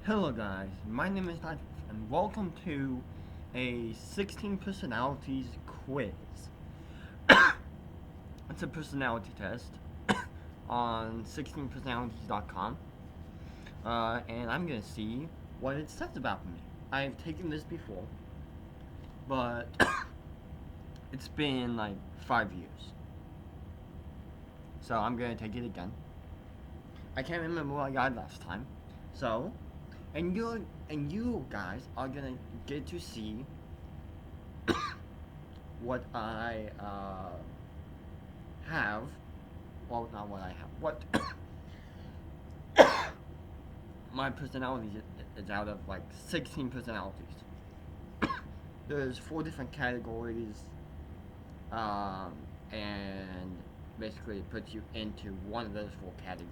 Hello guys, my name is Natif and welcome to a 16 personalities quiz. It's a personality test on 16personalities.com, and I'm gonna see what it says about me. I've taken this before, but it's been like 5 years, so I'm gonna take it again. I can't remember what I got last time, so and you guys are gonna get to see what I have. Well, not what I have. What my personality is out of like 16 personalities. There's 4 different categories, um, and basically it puts you into one of those 4 categories.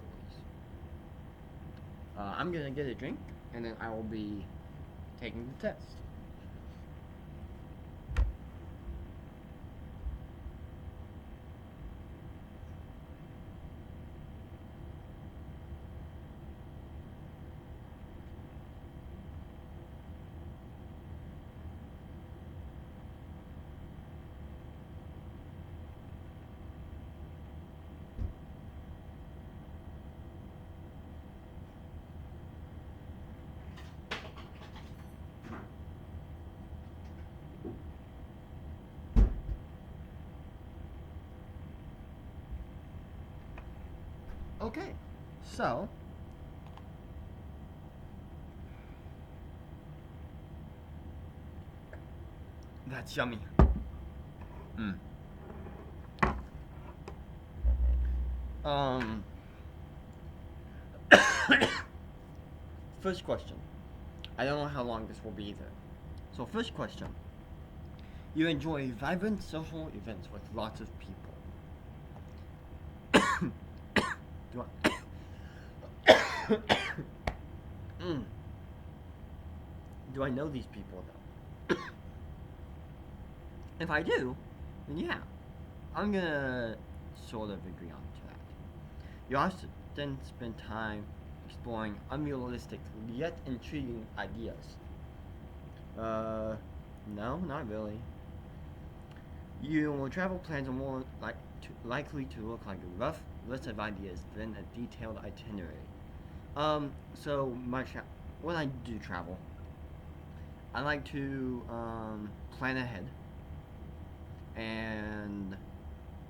I'm gonna get a drink, and then I will be taking the test. Okay, so that's yummy. Mm. Um, First question. I don't know how long this will be either. So, first question. You enjoy vibrant social events with lots of people. Do I, mm, do I know these people though? If I do, then yeah, I'm gonna sort of agree on to that. You often spend time exploring unrealistic yet intriguing ideas. Uh, no, not really. Your travel plans are more likely to look like a rough list of ideas than a detailed itinerary. So when I do travel, I like to plan ahead and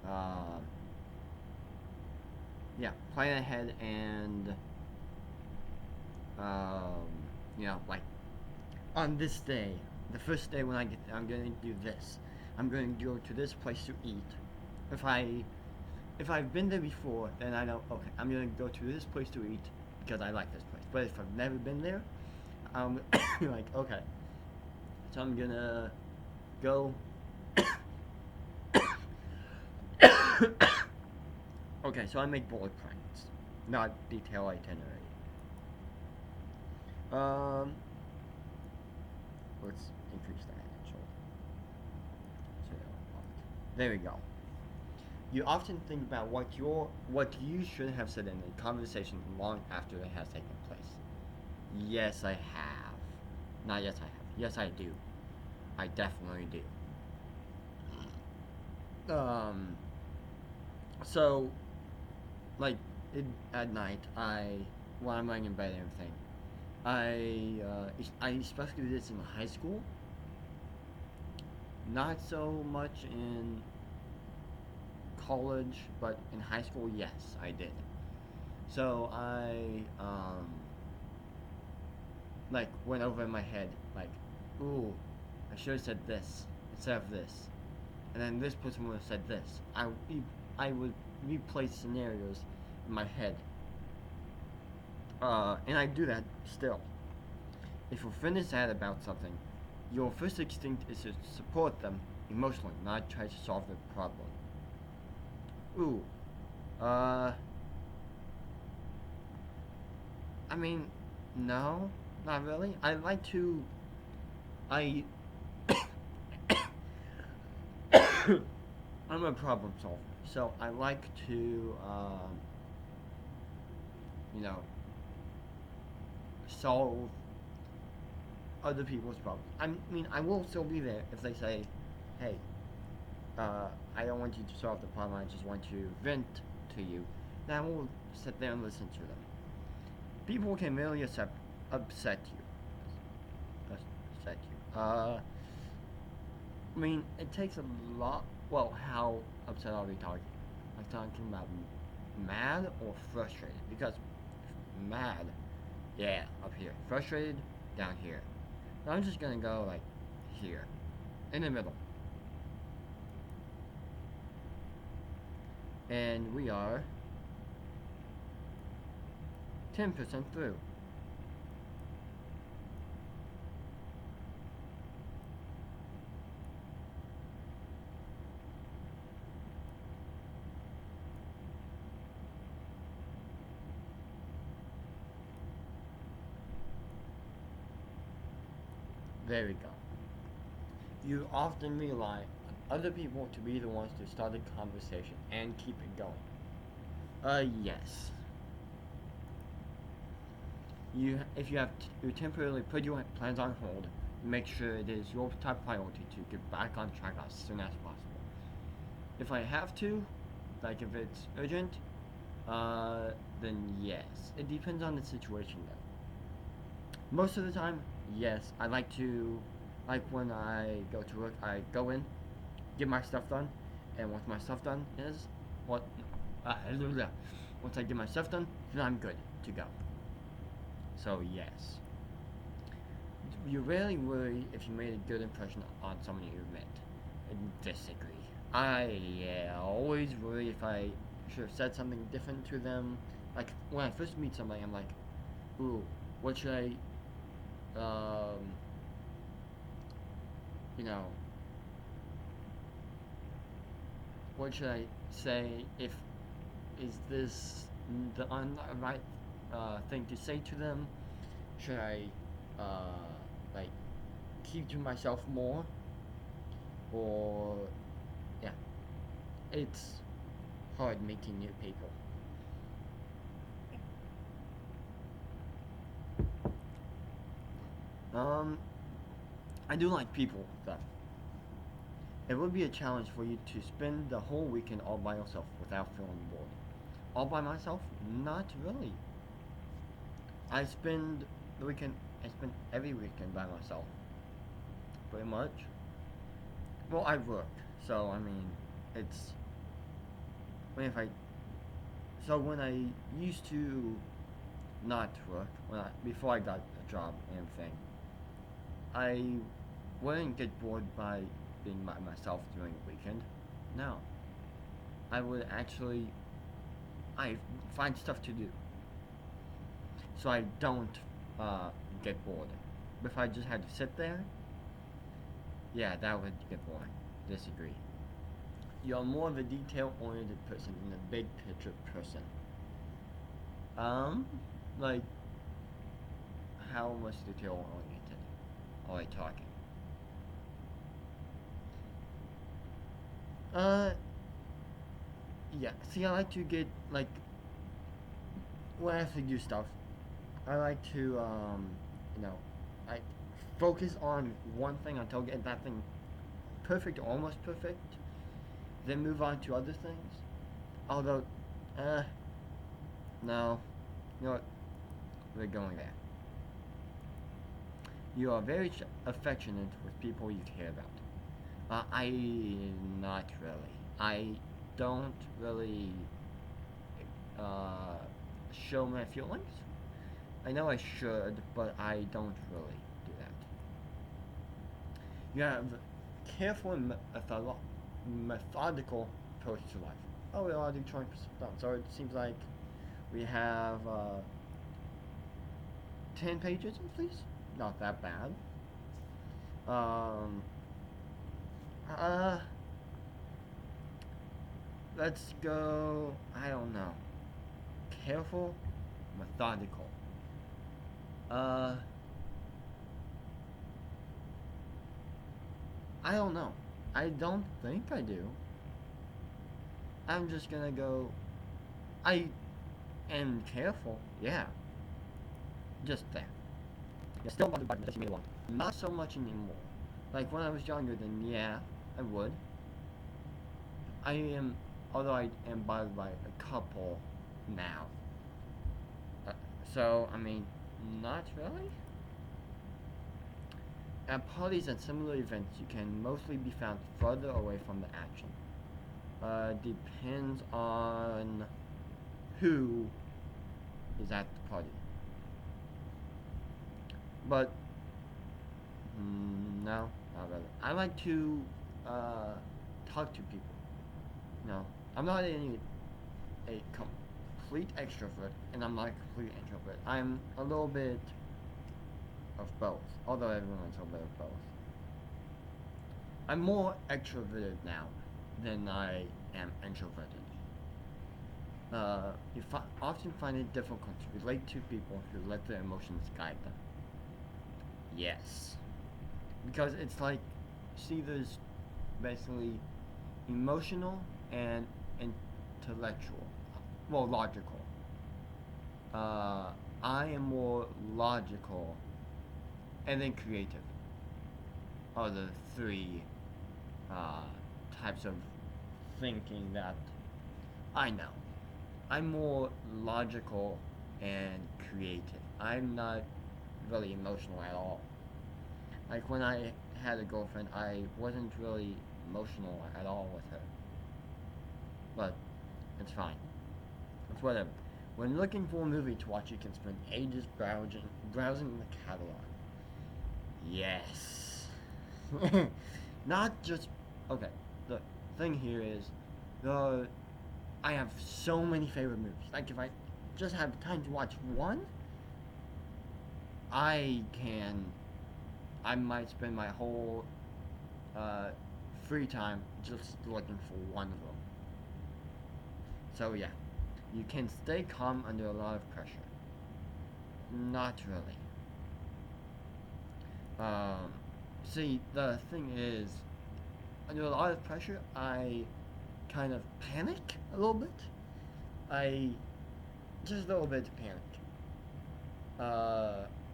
uh, yeah, plan ahead and um, like on this day, the first day when I get there, I'm going to do this. I'm going to go to this place to eat. If I if I've been there before, then I know, okay, I'm gonna go to this place to eat because I like this place. But if I've never been there, I'm like, okay, so I'm gonna go. Okay, so I make bullet points, not detailed itinerary. Um, let's increase that actually. So, there we go. You often think about what you should have said in a conversation long after it has taken place. Yes, I have. Not yes, I have. Yes, I do. I definitely do. So like at night, when I'm laying in bed and everything, I especially did this in high school. Not so much in college, but in high school, yes, I did. So I like went over in my head like, ooh, I should have said this instead of this, and then this person would have said this. I would replay scenarios in my head, and I do that still. If you're feeling sad about something, your first instinct is to support them emotionally, not try to solve the problem. Ooh, uh, I mean, no, not really. I like to, I, I'm a problem solver, so I like to, you know, solve other people's problems. I mean, I will still be there if they say, hey, I don't want you to solve the problem, I just want to vent to you. Then I will sit there and listen to them. People can really upset you. Upset you. I mean, it takes a lot. Well, how upset are we talking? Like talking about mad or frustrated? Because mad, yeah, up here. Frustrated, down here. Now I'm just gonna go like here, in the middle. And we are 10% through. There we go. You often rely on other people to be the ones to start the conversation and keep it going. Yes. If you have to temporarily put your plans on hold, make sure it is your top priority to get back on track as soon as possible. If I have to, like if it's urgent, then yes. It depends on the situation though. Most of the time, yes. I like to, like when I go to work, I go in, get my stuff done, and once my stuff done is, what, once I get my stuff done, then I'm good to go. So yes. You rarely worry if you made a good impression on someone you met. Disagree. I always worry if I should have said something different to them. Like when I first meet somebody, I'm like, ooh, what should um, you know, what should I say? If is this the right thing to say to them? Should I like keep to myself more, or yeah, it's hard meeting new people. Um, I do like people though. It would be a challenge for you to spend the whole weekend all by yourself without feeling bored. All by myself? Not really. I spend the weekend. I spend every weekend by myself, pretty much. Well, I work, so I mean, it's when if I so when I used to not work when I before I got a job and everything, I wouldn't get bored by being by myself during the weekend. No, I would actually I find stuff to do, so I don't uh, get bored. If I just had to sit there, yeah, that would get boring. Disagree. You're more of a detail-oriented person than a big picture person. Um, like how much detail-oriented are we talking? Uh, yeah. See, I like to get like when I have to do stuff. I like to you know, I focus on one thing until I get that thing perfect, almost perfect, then move on to other things. Although, uh, no, you know what? We're going there. You are very affectionate with people you care about. I not really. I don't really uh, show my feelings. I know I should, but I don't really do that. You have careful and methodical approach to life. Oh, we are doing 20% done. So it seems like we have 10 pages, please. Not that bad. Um, uh, let's go. I don't know. Careful, methodical. Uh, I don't know. I don't think I do. I'm just gonna go. I am careful. Yeah, just that. Yeah, still bothered by Necessity One. Not so much anymore. Like when I was younger, then yeah, I would. I am, although I am bothered by a couple now. Uh, so, I mean, not really. At parties and similar events, you can mostly be found further away from the action. Depends on who is at the party. But no, not really. I like to uh, talk to people. No, I'm not a complete extrovert, and I'm not a complete introvert. I'm a little bit of both, although everyone's a little bit of both. I'm more extroverted now than I am introverted. Often find it difficult to relate to people who let their emotions guide them. Yes. Because it's like, see, there's basically emotional and intellectual. Well, logical. I am more logical and then creative are the three uh, types of thinking that I know. I'm more logical and creative. I'm not really emotional at all. Like when I had a girlfriend, I wasn't really emotional at all with her. But it's fine. It's whatever. When looking for a movie to watch, you can spend ages browsing the catalog. Yes. Not just okay. The thing here is, the I have so many favorite movies. Like if I just have time to watch one, I can. I might spend my whole uh, free time just looking for one of them. So yeah, you can stay calm under a lot of pressure. Not really. Um, See, the thing is, under a lot of pressure, I kind of panic a little bit. I just a little bit panic.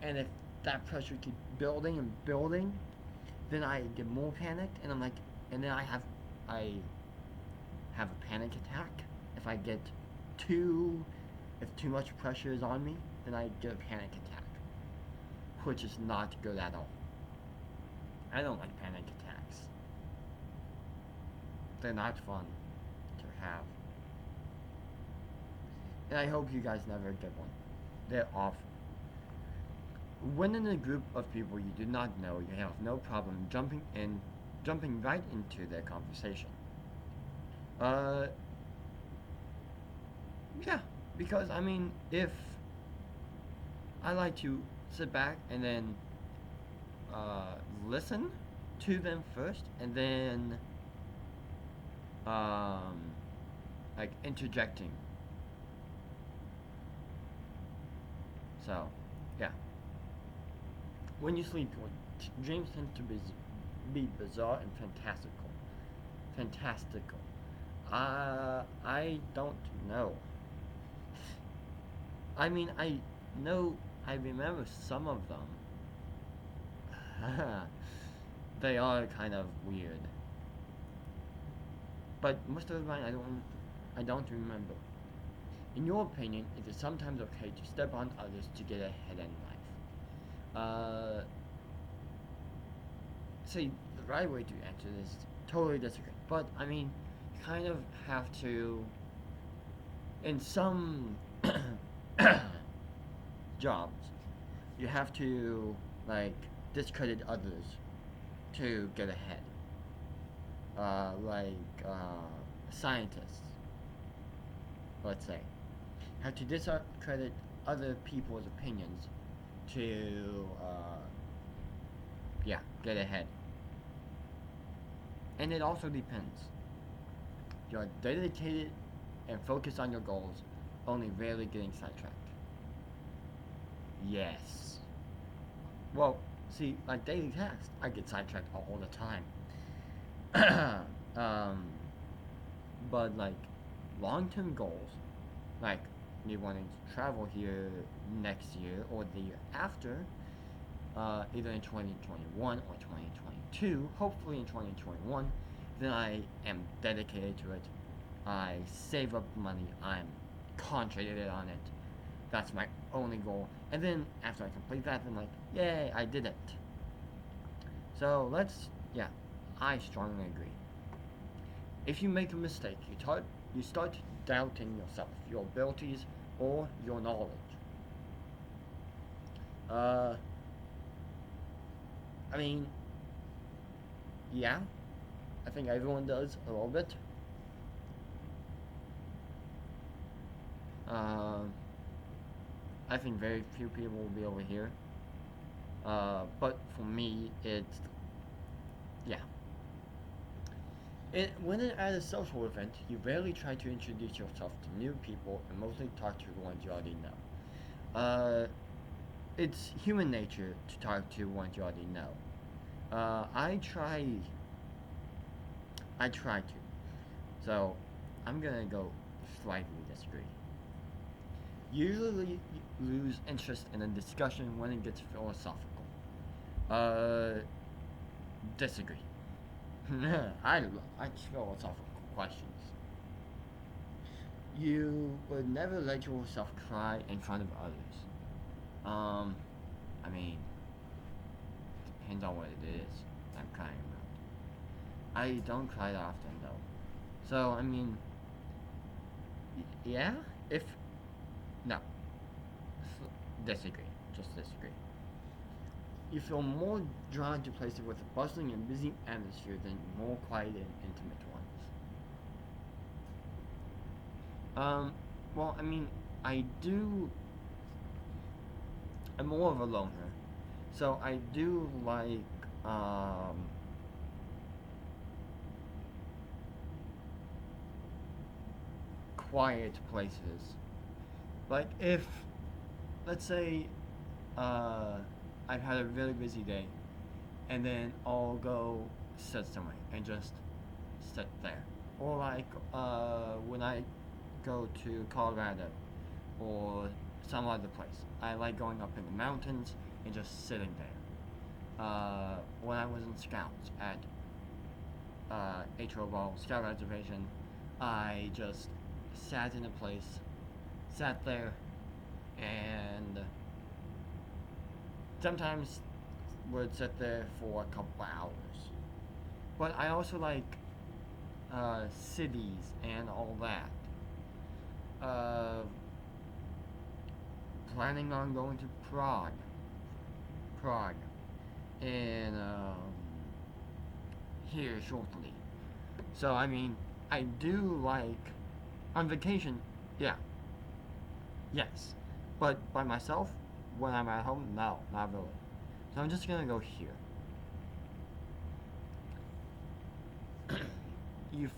And if that pressure keeps building and building, then I get more panicked, and I'm like, and then I have a panic attack. If I get too, if too much pressure is on me, then I get a panic attack, which is not good at all. I don't like panic attacks. They're not fun to have. And I hope you guys never get one. They're awful. When in a group of people you do not know, you have no problem jumping right into their conversation. Uh, yeah, because I mean, if I like to sit back and then uh, listen to them first, and then um, like interjecting. So, yeah. When you sleep, dreams tend to be bizarre and fantastical. Fantastical. I don't know. I mean, I know, I remember some of them. They are kind of weird. But most of the time, I don't remember. In your opinion, it is sometimes okay to step on others to get ahead in life. See, the right way to answer this totally disagree. But I mean, you kind of have to, in some jobs, you have to like discredit others to get ahead. Like scientists, let's say, have to discredit other people's opinions to, yeah, get ahead. And it also depends. You're dedicated and focused on your goals, only rarely getting sidetracked. Yes. Well, see, like daily tasks, I get sidetracked all the time. um, but like long-term goals, like me wanting to travel here next year or the year after, either in 2021 or 2022, hopefully in 2021, then I am dedicated to it. I save up money, I'm concentrated on it. That's my only goal. And then after I complete that, then like, yay, I did it. So yeah, I strongly agree. If you make a mistake, you start doubting yourself, your abilities, or your knowledge. Uh, I mean, yeah, I think everyone does a little bit. Um, I think very few people will be over here. But for me, yeah. When at a social event, you rarely try to introduce yourself to new people and mostly talk to the ones you already know. It's human nature to talk to ones you already know. Uh, I try, I try to. So, I'm gonna go slightly disagree. Usually lose interest in a discussion when it gets philosophical. Uh, Disagree. I like philosophical questions. You would never let yourself cry in front of others. Um, I mean, depends on what it is I'm crying about. I don't cry that often though. So I mean, yeah. If no, disagree. Just disagree. You feel more drawn to places with a bustling and busy atmosphere than more quiet and intimate ones. Well, I mean, I do. I'm more of a loner, so I do like um, quiet places. Like if, let's say, uh, I've had a really busy day, and then I'll go sit somewhere and just sit there. Or like when I go to Colorado or some other place, I like going up in the mountains and just sitting there. When I was in Scouts at H.O. Ball Scout Reservation, I just sat in a place, sat there, and sometimes would sit there for a couple hours. But I also like cities and all that. Uh, Planning on going to Prague, in here shortly. So I mean, I do like on vacation, yeah, yes, but by myself when I'm at home, no, not really. So I'm just gonna go here. You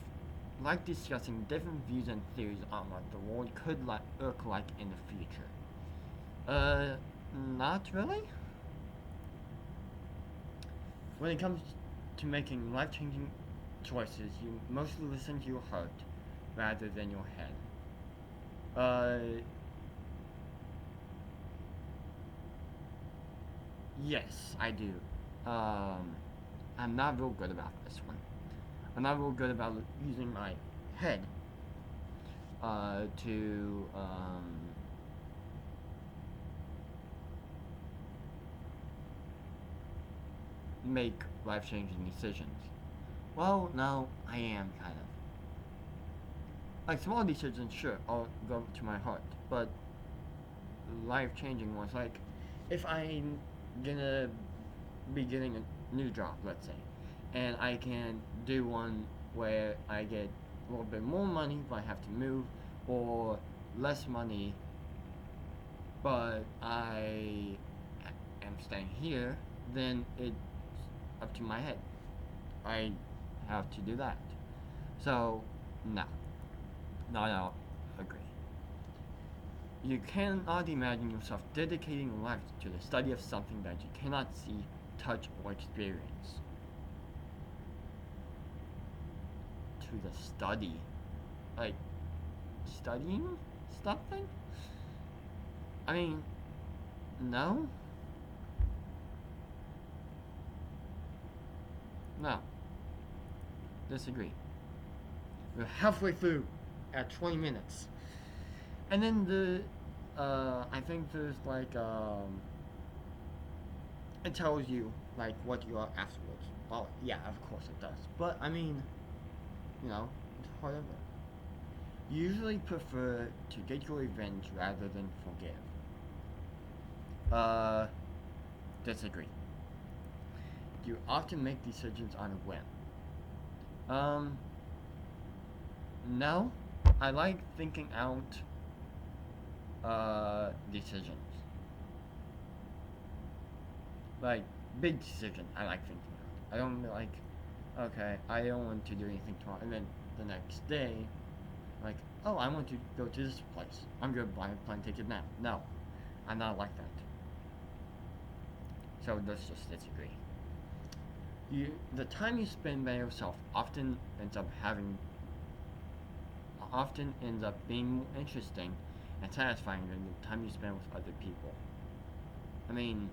like discussing different views and theories on what the world could look like in the future. Uh, Not really. When it comes to making life-changing choices, you mostly listen to your heart rather than your head. Uh, yes, I do. Um, I'm not real good about this one. I'm not real good about using my head to make life changing decisions. Well, no, I am kind of. Like small decisions, sure, I'll go to my heart, but life changing ones, like if I'm gonna be getting a new job, let's say, and I can do one where I get a little bit more money but I have to move, or less money but I am staying here, then it's up to my head. I have to do that. So, no. No, no, agree. You cannot imagine yourself dedicating your life to the study of something that you cannot see, touch, or experience. To the study? Like, studying something? I mean, no? No, disagree. We're halfway through at 20 minutes. And then I think there's like, it tells you like what you are afterwards. Well, yeah, of course it does. But I mean, it's whatever. You usually prefer to get your revenge rather than forgive. Uh, Disagree. You often make decisions on a whim. Um, no. I like thinking out decisions. Like big decision I like thinking out. I don't like okay, I don't want to do anything tomorrow and then the next day like, oh I want to go to this place. I'm gonna buy a plane ticket now. No. I'm not like that. So let's just disagree. The time you spend by yourself often ends up being more interesting and satisfying than the time you spend with other people. I mean,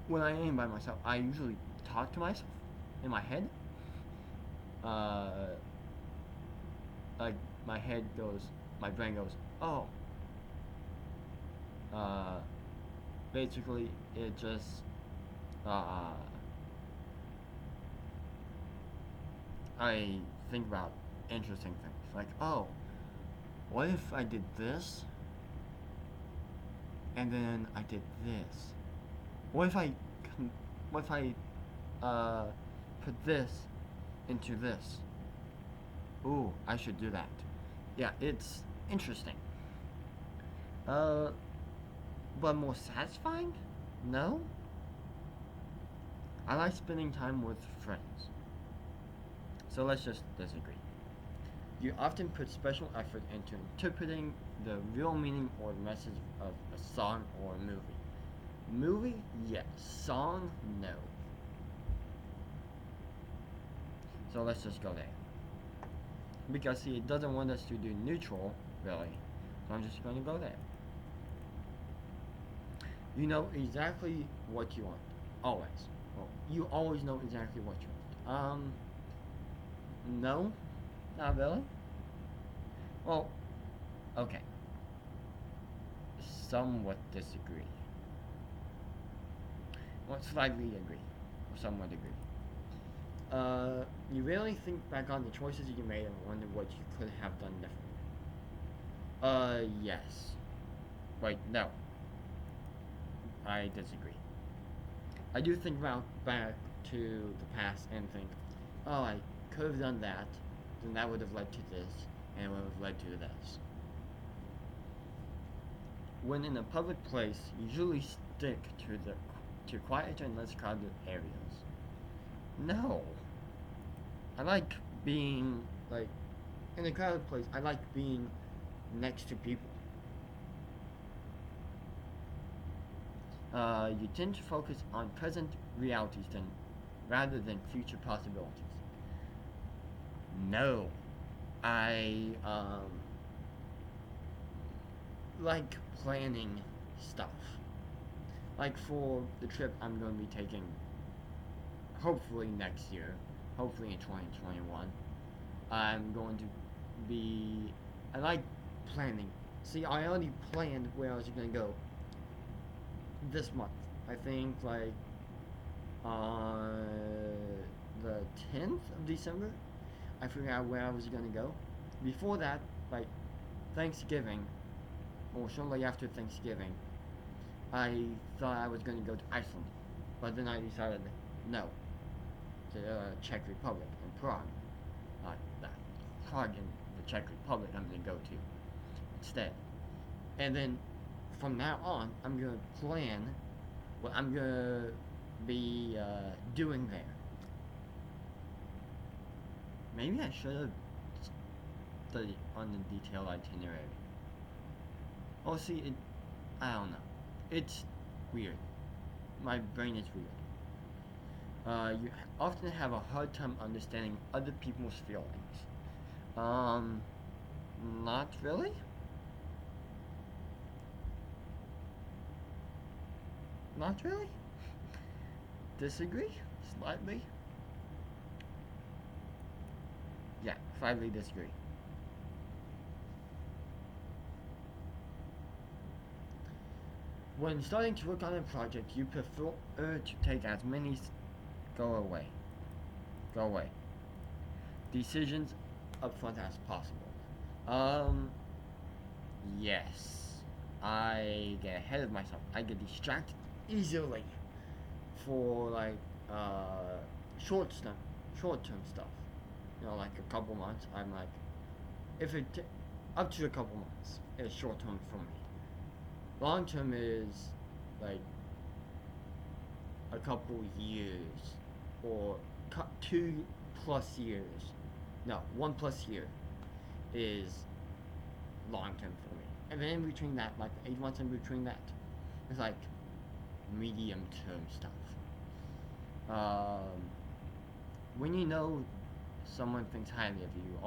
when I am by myself, I usually talk to myself in my head. Uh, like my brain goes, oh. Uh, Basically, it just uh, I think about interesting things like, oh, what if I did this and then I did this? What if I what if I uh, put this into this? Ooh, I should do that. Yeah, it's interesting. Uh, but more satisfying? No. I like spending time with friends. So let's just disagree. You often put special effort into interpreting the real meaning or message of a song or a movie. Movie, yes. Song, no. So let's just go there. Because see, it doesn't want us to do neutral, really. So I'm just going to go there. You know exactly what you want. Always. Well, you always know exactly what you want. No, not really. Well, okay. Somewhat disagree. Well, slightly agree. Or somewhat agree. You really think back on the choices you made and wonder what you could have done differently. Yes. Wait, no. I disagree. I do think about back to the past and think, oh, I could have done that, then that would have led to this, and it would have led to this. When in a public place, usually stick to quieter and less crowded areas. No. I like being like in a crowded place. I like being next to people. You tend to focus on present realities rather than future possibilities. No, I like planning stuff. Like for the trip I'm going to be taking, hopefully next year, hopefully in 2021. I'm going to be. I like planning. See, I already planned where I was going to go this month. I think like on the 10th of December, I figured out where I was gonna go. Before that, like Thanksgiving, or shortly after Thanksgiving, I thought I was gonna go to Iceland, but then I decided no, to Czech Republic and Prague, not that Prague in the Czech Republic. I'm gonna go to instead, and then from now on, I'm gonna plan what I'm gonna be doing there. Maybe I should have studied on the detailed itinerary. Oh, see, I don't know. It's weird. My brain is weird. You often have a hard time understanding other people's feelings. Um, Not really. Not really. Disagree. Slightly? Yeah, slightly disagree. When starting to work on a project, you prefer to take as many go away, go away decisions upfront as possible. Um, yes, I get ahead of myself. I get distracted easily for like uh, short stuff, short term stuff. You know, like a couple months. I'm like, if it up to a couple months is short term for me. Long term is like a couple years or 2 plus years. No, 1 plus year is long term for me. And then in between that, like 8 months in between that, it's like medium term stuff. Um, when you know someone thinks highly of you,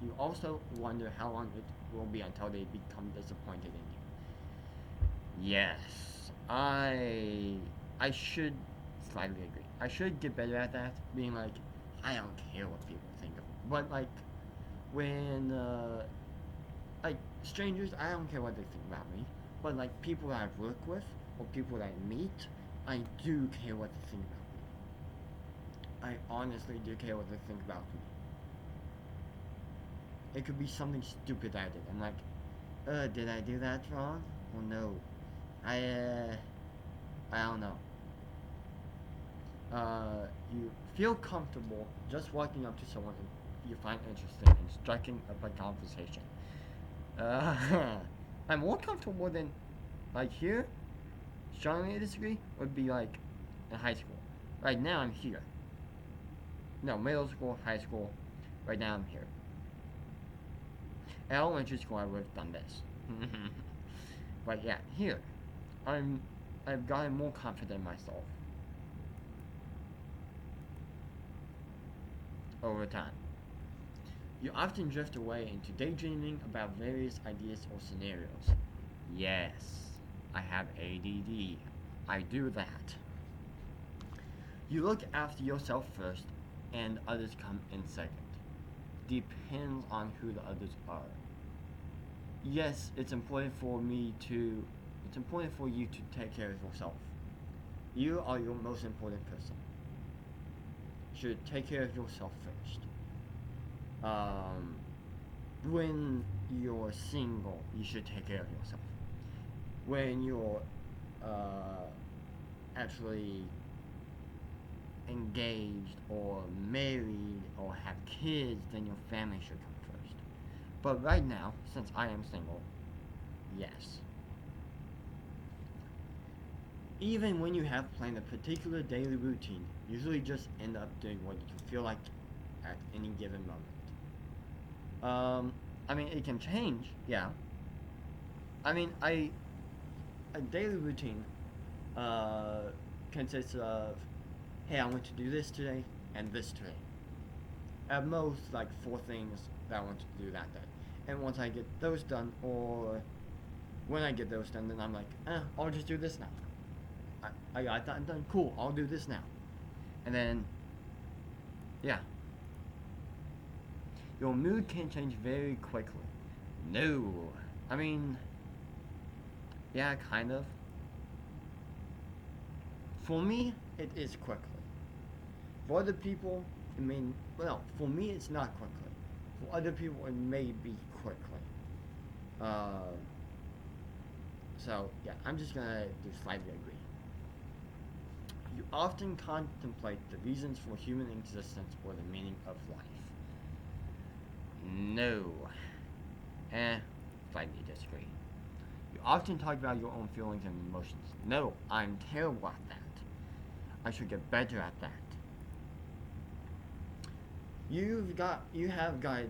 you also wonder how long it will be until they become disappointed in you. Yes, I should slightly agree. I should get better at that. Being like, I don't care what people think of me. But like when like strangers, I don't care what they think about me. But like people that I work with or people that I meet, I do care what they think about me. I honestly do care what they think about me. It could be something stupid I did. I'm like, did I do that wrong? Oh no. I I don't know. You feel comfortable just walking up to someone you find interesting and striking up a conversation. I'm more comfortable than like here. Strongly disagree would be like in high school. Right now I'm here. No, middle school, high school. Right now I'm here. At elementary school I would have done this. But yeah, here. I'm I've gotten more confident in myself over time. You often drift away into daydreaming about various ideas or scenarios. Yes, I have ADD. I do that. You look after yourself first, and others come in second. Depends on who the others are. Yes, it's important for me to. It's important for you to take care of yourself. You are your most important person. You should take care of yourself first. Um, when you're single, you should take care of yourself. When you're uh, actually engaged or married or have kids, then your family should come first. But right now, since I am single, yes. Even when you have planned a particular daily routine, you usually just end up doing what you feel like at any given moment. I mean, it can change, yeah. I mean, a daily routine uh, consists of, hey, I want to do this today and this today. At most, like 4 things that I want to do that day. And once I get those done, or when I get those done, then I'm like, I'll just do this now. I got that done. Cool, I'll do this now. And then, yeah. Your mood can change very quickly. No. I mean, yeah, kind of. For me, it is quickly. For other people, it may, well, for me, it's not quickly. For other people, it may be quickly. Uh, so, yeah, I'm just gonna do slightly agree. You often contemplate the reasons for human existence or the meaning of life. No. Slightly disagree. You often talk about your own feelings and emotions. No, I'm terrible at that. I should get better at that. You have got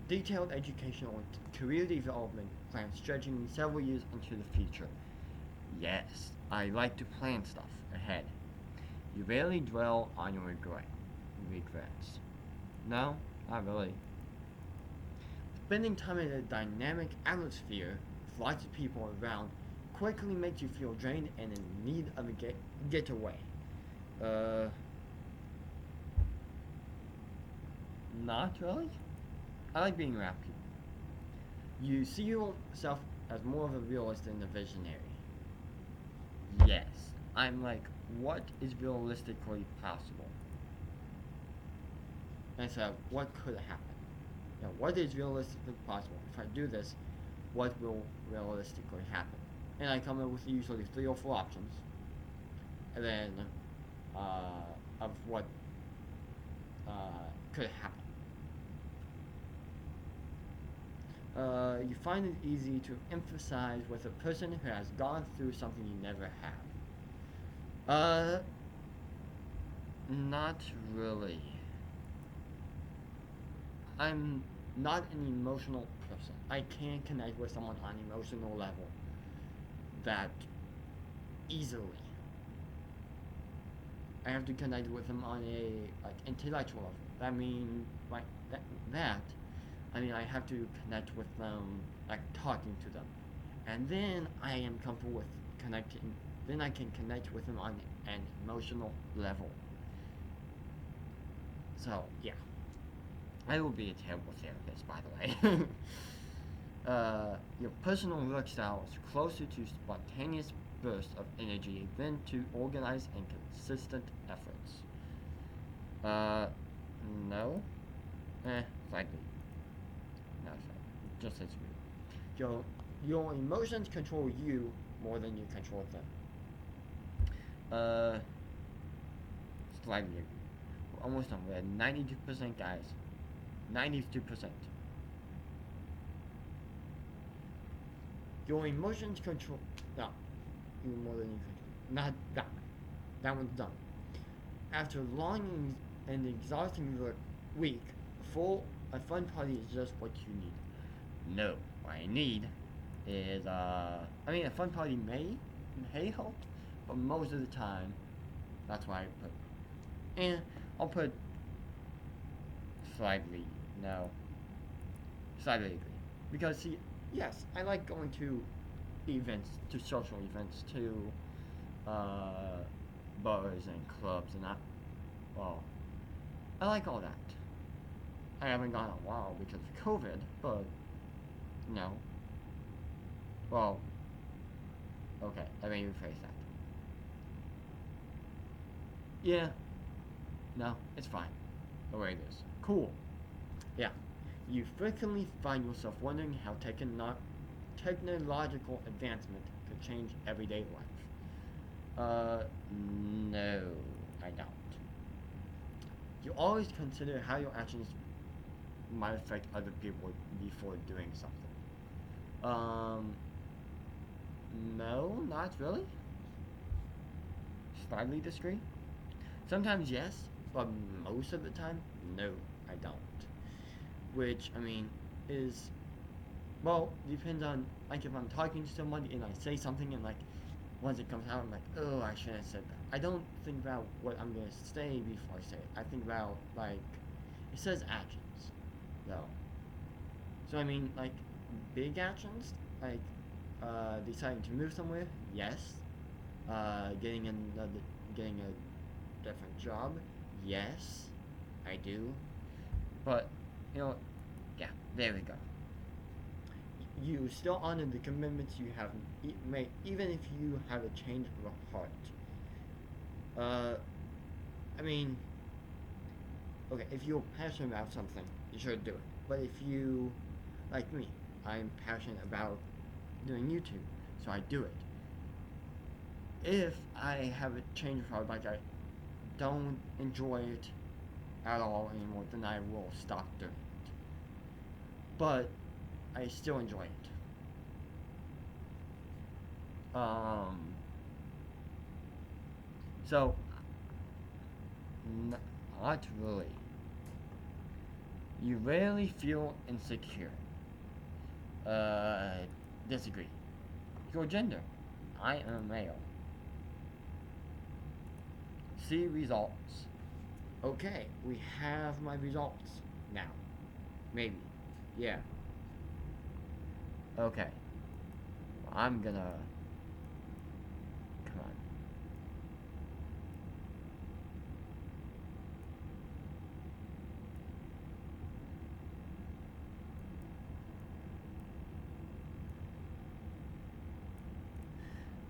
detailed educational and career development plans stretching several years into the future. Yes, I like to plan stuff ahead. You rarely dwell on your regrets. No, not really. Spending time in a dynamic atmosphere with lots of people around quickly makes you feel drained and in need of a getaway. Uh, Not really. I like being around people. You see yourself as more of a realist than a visionary. Yes. I'm like, what is realistically possible? And so, what could happen? What is realistically possible? If I do this, what will realistically happen? And I come up with usually 3 or 4 options, and then of what uh, could happen. You find it easy to emphasize with a person who has gone through something you never have. Not really. I'm not an emotional person. I can't connect with someone on an emotional level that easily. I have to connect with them on a like intellectual level. That means like that. I mean I have to connect with them like talking to them, and then I am comfortable with connecting. Then I can connect with them on an emotional level. So yeah, I will be a terrible therapist, by the way. Your personal work style is closer to spontaneous bursts of energy than to organized and consistent efforts. Uh, no. Slightly. No, sorry. Just as weird. Your emotions control you more than you control them. Uh, slightly agree. We're almost done. We're at 92%, guys. 92%. Your emotions control. No, you more than you control. Not that. That one's done. After a long and exhausting week, a fun party is just what you need. No, what I need is I mean, a fun party may help, but most of the time, that's why I put. And I'll put slightly no, slightly agree, because see, yes, I like going to events, to social events, to uh, bars and clubs, and well, I like all that. I haven't gone in a while because of COVID, but no. Well, okay, let me rephrase that. Yeah, no, it's fine. The way it is. Cool. Yeah. You frequently find yourself wondering how technological advancement could change everyday life. No, I don't. You always consider how your actions might affect other people before doing something. Um, no, not really. Slightly disagree. Sometimes yes, but most of the time, no, I don't. Which, I mean, is, well, depends on, like, if I'm talking to somebody and I say something and, like, once it comes out, I'm like, oh, I shouldn't have said that. I don't think about what I'm going to say before I say it. I think about, like, it says actions, though. So, I mean, like, big actions, like, deciding to move somewhere, yes. Getting a different job, yes, I do. But, you know, yeah, there we go. You still honor the commitments you have made, even if you have a change of heart. Uh, I mean, okay, if you're passionate about something, you should do it. But if you, like me, I'm passionate about doing YouTube, so I do it. If I have a change of heart, like I don't enjoy it at all anymore, then I will stop doing it. But I still enjoy it. Um, so, not really. You rarely feel insecure. Uh, disagree. Your gender. I am a male. See results. Okay, we have my results now. Maybe. Yeah. Okay. I'm gonna. Come on.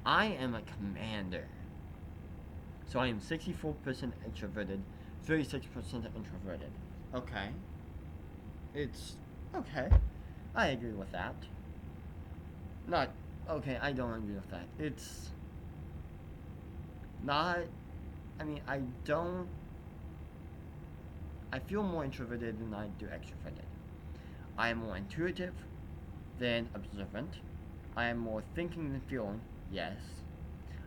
I am a commander. So I am 64% introverted, 36% introverted. Okay. It's okay. I agree with that. Not okay, I don't agree with that. It's not I mean, I feel more introverted than I do extroverted. I am more intuitive than observant. I am more thinking than feeling. Yes.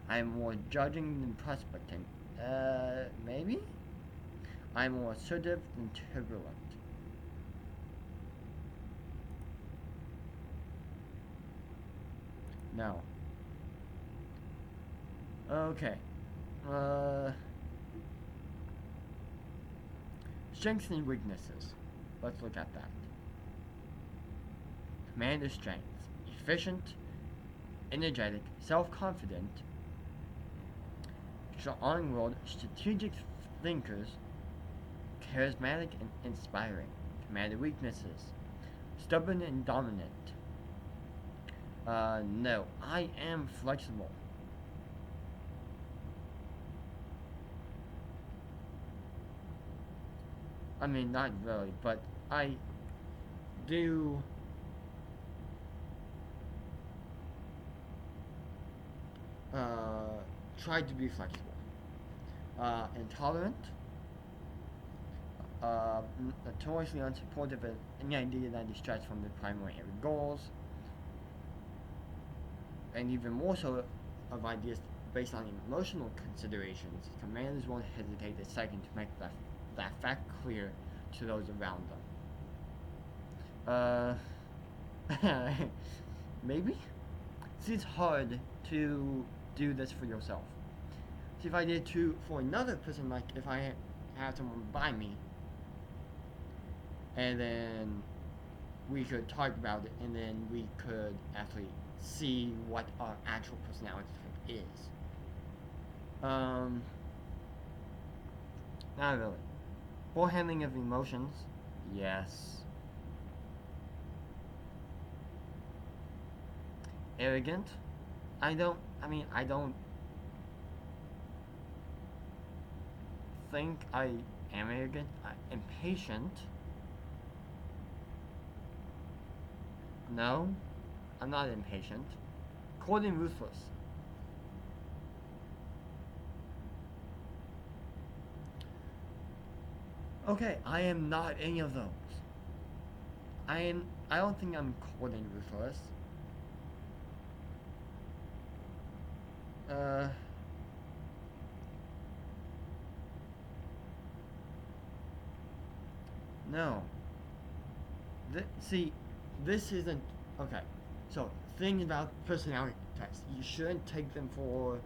I am more judging than prospecting. Maybe? I am more assertive than turbulent. No. Okay. Uh, Strengths and weaknesses. Let's look at that. Commander strengths: efficient, energetic, self-confident, strong-willed, strategic thinkers, charismatic and inspiring. Commander weaknesses: stubborn and dominant. No, I am flexible. I mean, not really, but I do try to be flexible. Intolerant, notoriously unsupportive of any idea that distracts from the primary goals, and even more so of ideas based on emotional considerations. Commanders won't hesitate a second to make that fact clear to those around them. Maybe? See, it's hard to do this for yourself. See, if I did to for another person, like if I had someone by me, and then we could talk about it, and then we could actually see what our actual personality type is. Um, Not really. Poor handling of emotions, yes. Arrogant, I don't think I am arrogant. Impatient, no, I'm not impatient. Cold and ruthless, okay, I am not any of those. I don't think I'm cold and ruthless. Uh, no. See, this isn't okay. So, thing about personality tests, you shouldn't take them for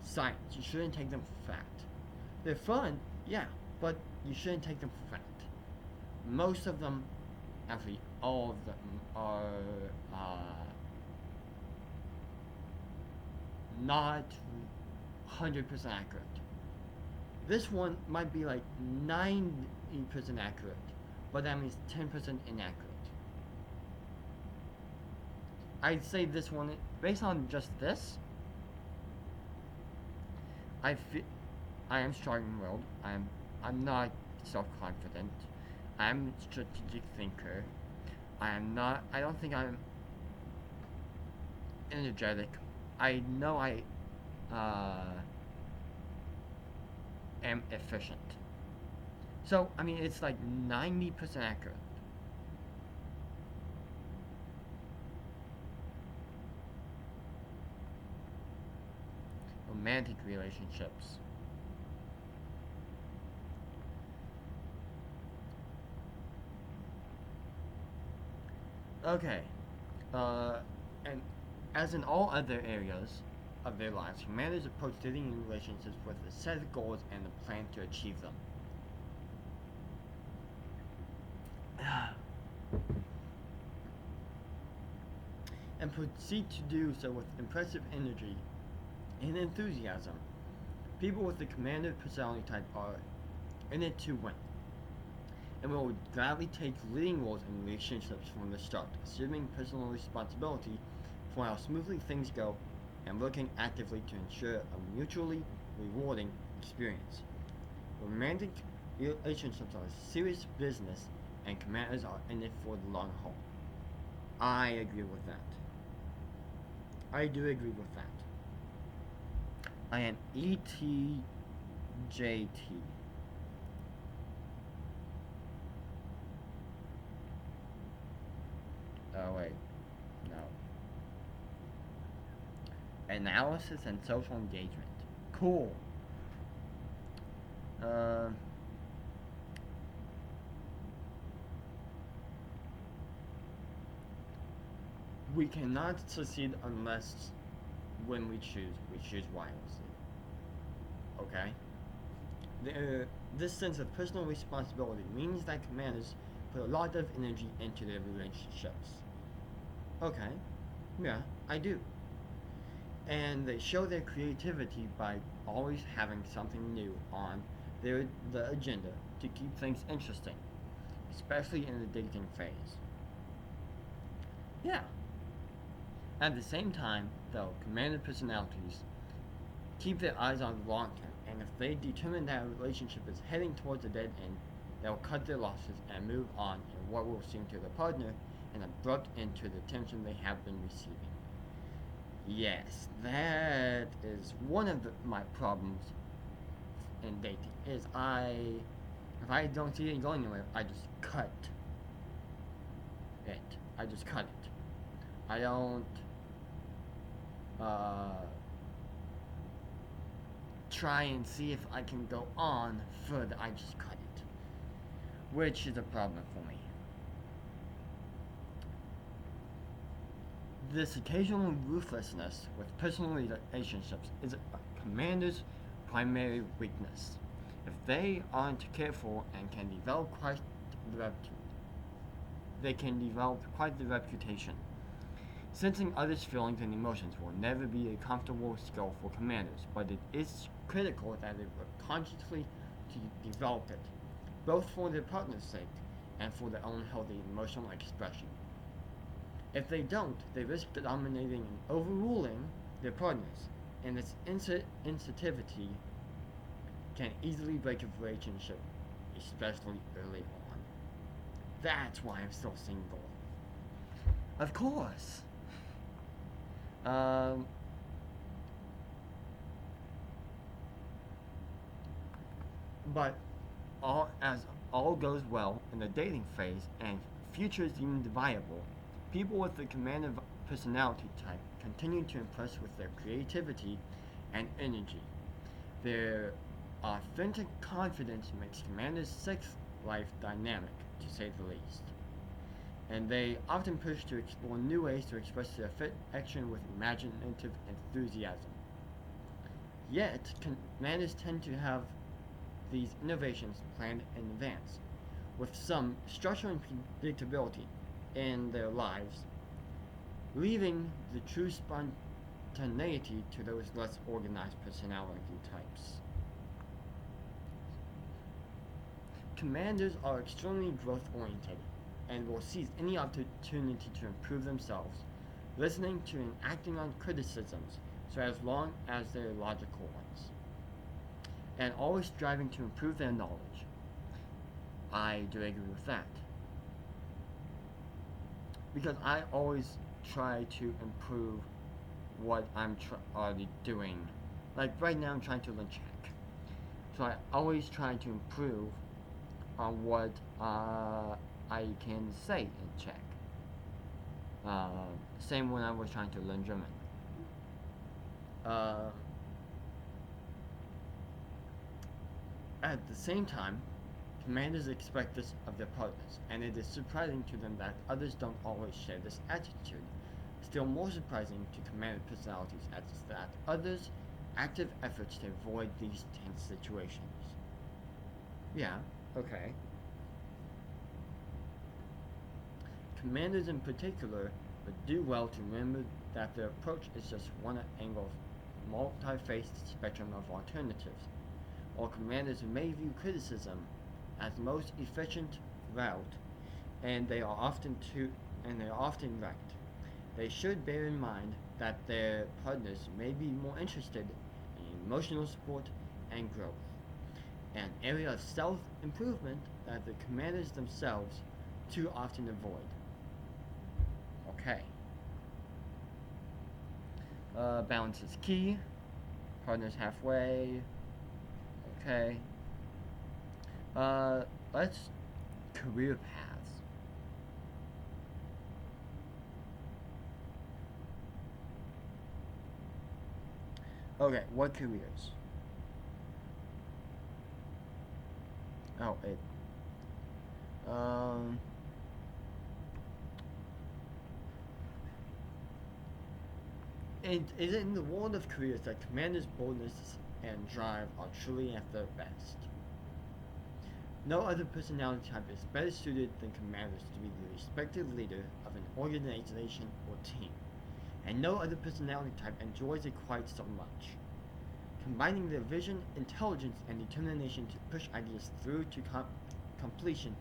science. You shouldn't take them for fact. They're fun, yeah, but you shouldn't take them for fact. Most of them, actually, all of them are not 100% accurate. This one might be like 90% accurate, but that means 10% inaccurate. I'd say this one, based on just this, I feel I am strong-willed. I'm not self-confident. I'm a strategic thinker. I am not. I don't think I'm energetic. I know I uh, am efficient. So I mean, it's like 90% accurate. Romantic relationships. Okay. Uh, and as in all other areas of their lives, humanity approach dating and relationships with a set of goals and a plan to achieve them. And proceed to do so with impressive energy and enthusiasm. People with the commander personality type are in it to win, and will gladly take leading roles in relationships from the start, assuming personal responsibility for how smoothly things go and working actively to ensure a mutually rewarding experience. Romantic relationships are serious business, and commanders are in it for the long haul. I agree with that. I do agree with that. I am ETJT. Oh, wait. No. Analysis and social engagement. Cool. Uh, we cannot succeed unless when we choose wisely. Okay? This sense of personal responsibility means that commanders put a lot of energy into their relationships. Okay, yeah, I do. And they show their creativity by always having something new on the agenda to keep things interesting, especially in the dating phase. Yeah. At the same time, though, commander personalities keep their eyes on the long term, and if they determine that a relationship is heading towards a dead end, they'll cut their losses and move on in what will seem to the partner an abrupt end to the tension they have been receiving. Yes, that is one of my problems in dating. Is if I don't see it going anywhere, I just cut it. I just cut it. I don't uh, try and see if I can go on further. I just cut it, which is a problem for me. This occasional ruthlessness with personal relationships is a commander's primary weakness. If they aren't careful and can develop the they can develop quite the reputation. Sensing others' feelings and emotions will never be a comfortable skill for commanders, but it is critical that they work consciously to develop it, both for their partner's sake and for their own healthy emotional expression. If they don't, they risk dominating and overruling their partners, and this insensitivity can easily break a relationship, especially early on. That's why I'm still single. Of course. Um, but as all goes well in the dating phase and future is deemed viable, people with the commanding personality type continue to impress with their creativity and energy. Their authentic confidence makes Commander's sex life dynamic, to say the least. And they often push to explore new ways to express their affection with imaginative enthusiasm. Yet, commanders tend to have these innovations planned in advance, with some structure and predictability in their lives, leaving the true spontaneity to those less organized personality types. Commanders are extremely growth oriented and will seize any opportunity to improve themselves, listening to and acting on criticisms so as long as they're logical ones, and always striving to improve their knowledge. I do agree with that. Because I always try to improve what I'm already doing. Like right now, I'm trying to learn Czech. So I always try to improve on what I can say in Czech. Uh, Same when I was trying to learn German. Uh, at the same time, commanders expect this of their partners, and it is surprising to them that others don't always share this attitude. Still more surprising to commander personalities is that others' active efforts to avoid these tense situations. Yeah, okay. Commanders in particular would do well to remember that their approach is just one angle of multi-faced spectrum of alternatives. While commanders may view criticism as the most efficient route, and they are often right. they should bear in mind that their partners may be more interested in emotional support and growth, an area of self improvement that the commanders themselves too often avoid. Okay. Balance is key. Partners halfway. Okay. Let's career paths. Okay, what careers? Oh, it. Um. It is in the world of careers that commanders' boldness and drive are truly at their best. No other personality type is better suited than commanders to be the respected leader of an organization or team, and no other personality type enjoys it quite so much. Combining their vision, intelligence, and determination to push ideas through to completion,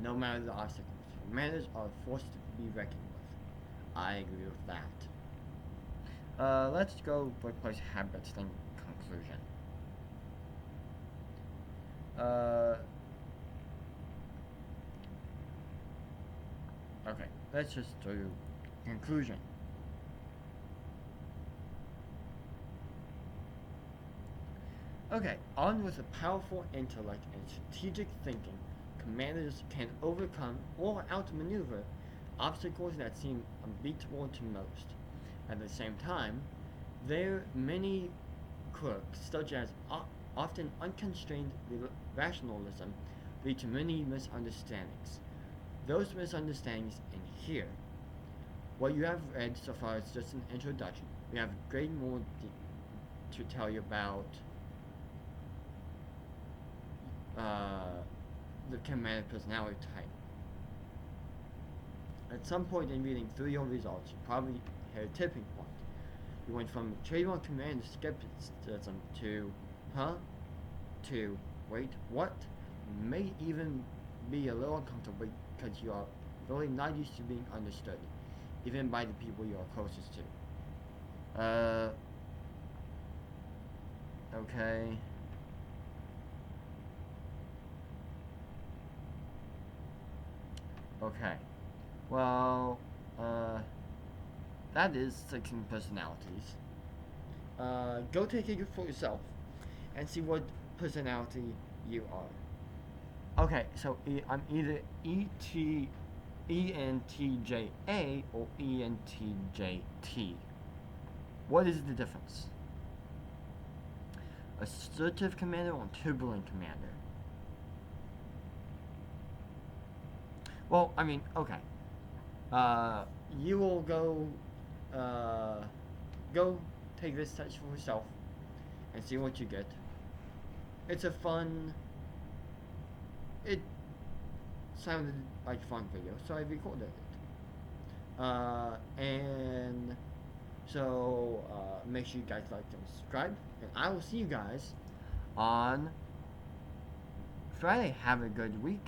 no matter the obstacles, commanders are a force to be reckoned with. I agree with that. Let's go workplace habits then conclusion. Uh, okay, let's just do conclusion. Okay, armed with a powerful intellect and strategic thinking, commanders can overcome or outmaneuver obstacles that seem unbeatable to most. At the same time, their many quirks, such as often unconstrained rationalism, lead to many misunderstandings. Those misunderstandings in here. What you have read so far is just an introduction. We have great more to tell you about the commander personality type. At some point in reading through your results, you probably hit a tipping point. You went from trademark command skepticism to, huh? To, wait, what? May even be a little uncomfortable because you are really not used to being understood, even by the people you are closest to. Okay. Okay. Well, that is 16 personalities. Go take a look for yourself and see what personality you are. Okay, so I'm either ENTJA or ENTJT. What is the difference? Assertive commander or turbulent commander? Well, I mean, okay. You will go take this test for yourself and see what you get. It's a fun. It sounded like a fun video, so I recorded it. And so make sure you guys like and subscribe, and I will see you guys on Friday. Have a good week.